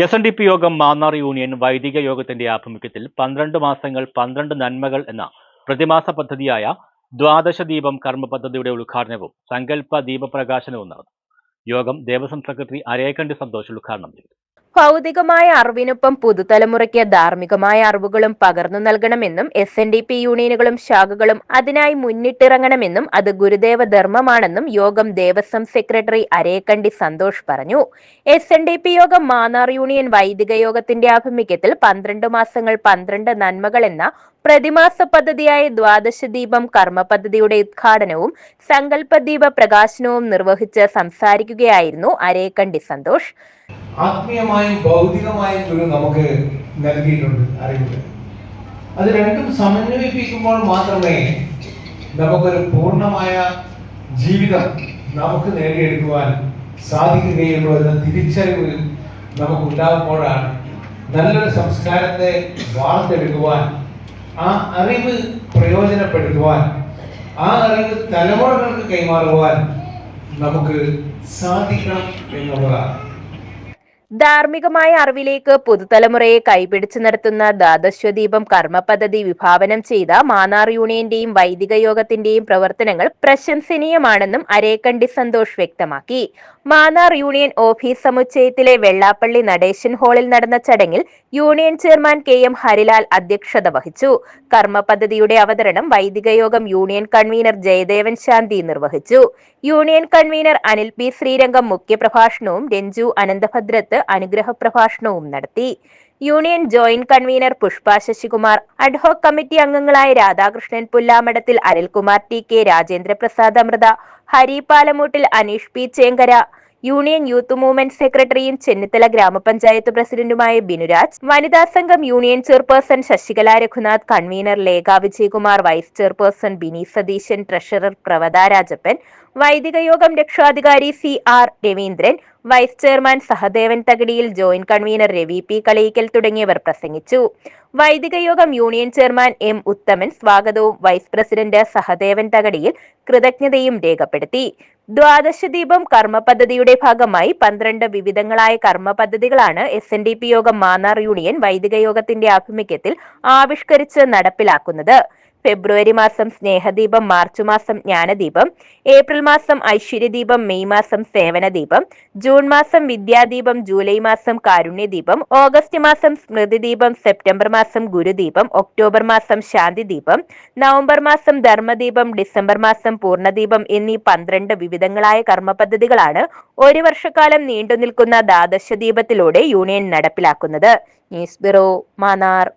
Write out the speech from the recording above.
SNDP യോഗം Mannar union വൈദിക യോഗത്തിന്റെ ആഭിമുഖ്യത്തിൽ 12 മാസങ്ങൾ 12 നന്മകൾ എന്ന പ്രതിമാസ പദ്ധതിയായ ദ്വാദശ ദീപം കർമ്മ പദ്ധതിയുടെ ഉദ്ഘാടനവും സങ്കല്പ ദീപപ്രകാശനവും നടന്നു. യോഗം ദേവസ്വം സെക്രട്ടറി അരേക്കണ്ടി സന്തോഷ് ഉദ്ഘാടനം ചെയ്തു. ഭൗതികമായ അറിവിനൊപ്പം പുതുതലമുറയ്ക്ക് ധാർമ്മികമായ അറിവുകളും പകർന്നു നൽകണമെന്നും SNDP യൂണിയനുകളും ശാഖകളും അതിനായി മുന്നിട്ടിറങ്ങണമെന്നും അത് ഗുരുദേവ ധർമ്മമാണെന്നും യോഗം ദേവസ്വം സെക്രട്ടറി അരേക്കണ്ടി സന്തോഷ് പറഞ്ഞു. SNDP യോഗം മാന്നാർ യൂണിയൻ വൈദിക യോഗത്തിന്റെ ആഭിമുഖ്യത്തിൽ 12 മാസങ്ങൾ 12 നന്മകൾ എന്ന പ്രതിമാസ പദ്ധതിയായ ദ്വാദശ ദീപം കർമ്മ പദ്ധതിയുടെ ഉദ്ഘാടനവും സങ്കല്പദീപ പ്രകാശനവും നിർവഹിച്ച് സംസാരിക്കുകയായിരുന്നു അരേക്കണ്ടി സന്തോഷ്. ആത്മീയമായും ഭൗതികമായും ഗുരു നമുക്ക് നൽകിയിട്ടുണ്ട് അറിവുകൾ. അത് രണ്ടും സമന്വയിപ്പിക്കുമ്പോൾ മാത്രമേ നമുക്കൊരു പൂർണ്ണമായ ജീവിതം നമുക്ക് നേടിയെടുക്കുവാൻ സാധിക്കുകയുള്ളൂ എന്ന തിരിച്ചറിവ് നമുക്കുണ്ടാകുമ്പോഴാണ് നല്ലൊരു സംസ്കാരത്തെ വാർത്തെടുക്കുവാൻ, ആ അറിവ് പ്രയോജനപ്പെടുത്തുവാൻ, ആ അറിവ് തലമുറകൾക്ക് കൈമാറുവാൻ നമുക്ക് സാധിക്കണം എന്നുള്ളതാണ്. ധാർമ്മികമായ അറിവിലേക്ക് പുതുതലമുറയെ കൈപിടിച്ചു നടത്തുന്ന ദ്വാദശദീപം കർമ്മ പദ്ധതി വിഭാവനം ചെയ്ത മാന്നാർ യൂണിയന്റെയും വൈദിക യോഗത്തിന്റെയും പ്രവർത്തനങ്ങൾ പ്രശംസനീയമാണെന്നും അരേക്കണ്ടി സന്തോഷ് വ്യക്തമാക്കി. മാന്നാർ യൂണിയൻ ഓഫീസ് സമുച്ചയത്തിലെ വെള്ളാപ്പള്ളി നടേശൻ ഹാളിൽ നടന്ന ചടങ്ങിൽ യൂണിയൻ ചെയർമാൻ KM ഹരിലാൽ അധ്യക്ഷത വഹിച്ചു. കർമ്മ പദ്ധതിയുടെ അവതരണം വൈദിക യോഗം യൂണിയൻ കൺവീനർ ജയദേവൻ ശാന്തി നിർവഹിച്ചു. Union convener Anil P Sreerangam മുഖ്യപ്രഭാഷണവും രഞ്ജു അനന്തഭദ്രത്ത് അനുഗ്രഹ പ്രഭാഷണവും നടത്തി. Union joint convener Pushpa Sasikumar, adhoc committee അംഗങ്ങളായ Radhakrishnan Pullamadathil, Anilkumar TK, Rajendraprasad Amritha, Hari Palamoottil, Aneesh P Chenkara, union youth movement സെക്രട്ടറിയും ചെന്നിത്തല ഗ്രാമപഞ്ചായത്ത് പ്രസിഡന്റുമായ ബിനുരാജ്, വനിതാ സംഘം union chairperson Sasikala Raghunath, convener Lekha Vijayakumar, vice chairperson Bini Satheesan, treasurer Pravatha Rajappan, വൈദിക യോഗം രക്ഷാധികാരി CR Raveendran, vice chairman Sahadevan Thakadiyil, joint convener Ravi P കളയിക്കൽ തുടങ്ങിയവർ പ്രസംഗിച്ചു. വൈദിക യോഗം യൂണിയൻ ചെയർമാൻ M ഉത്തമൻ സ്വാഗതവും വൈസ് പ്രസിഡന്റ് സഹദേവൻ തകടിയിൽ കൃതജ്ഞതയും രേഖപ്പെടുത്തി. ദ്വാദശദീപം കർമ്മ പദ്ധതിയുടെ ഭാഗമായി 12 വിവിധങ്ങളായ കർമ്മ പദ്ധതികളാണ് SNDP യോഗം മാന്നാർ യൂണിയൻ വൈദിക യോഗത്തിന്റെ ആഭിമുഖ്യത്തിൽ ആവിഷ്കരിച്ച് നടപ്പിലാക്കുന്നത്. ഫെബ്രുവരി മാസം സ്നേഹദീപം, മാർച്ച് മാസം ജ്ഞാനദീപം, ഏപ്രിൽ മാസം ഐശ്വര്യദീപം, മെയ് മാസം സേവനദീപം, ജൂൺ മാസം വിദ്യാദീപം, ജൂലൈ മാസം കാരുണ്യദീപം, ഓഗസ്റ്റ് മാസം സ്മൃതിദീപം, സെപ്റ്റംബർ മാസം ഗുരുദീപം, ഒക്ടോബർ മാസം ശാന്തിദീപം, നവംബർ മാസം ധർമ്മദീപം, ഡിസംബർ മാസം പൂർണ്ണദീപം എന്നീ 12 വിവിധങ്ങളായ കർമ്മ പദ്ധതികളാണ് ഒരു വർഷക്കാലം നീണ്ടുനിൽക്കുന്ന ദ്വാദശദീപത്തിലൂടെ യൂണിയൻ നടപ്പിലാക്കുന്നത്. News bureau, Mannar.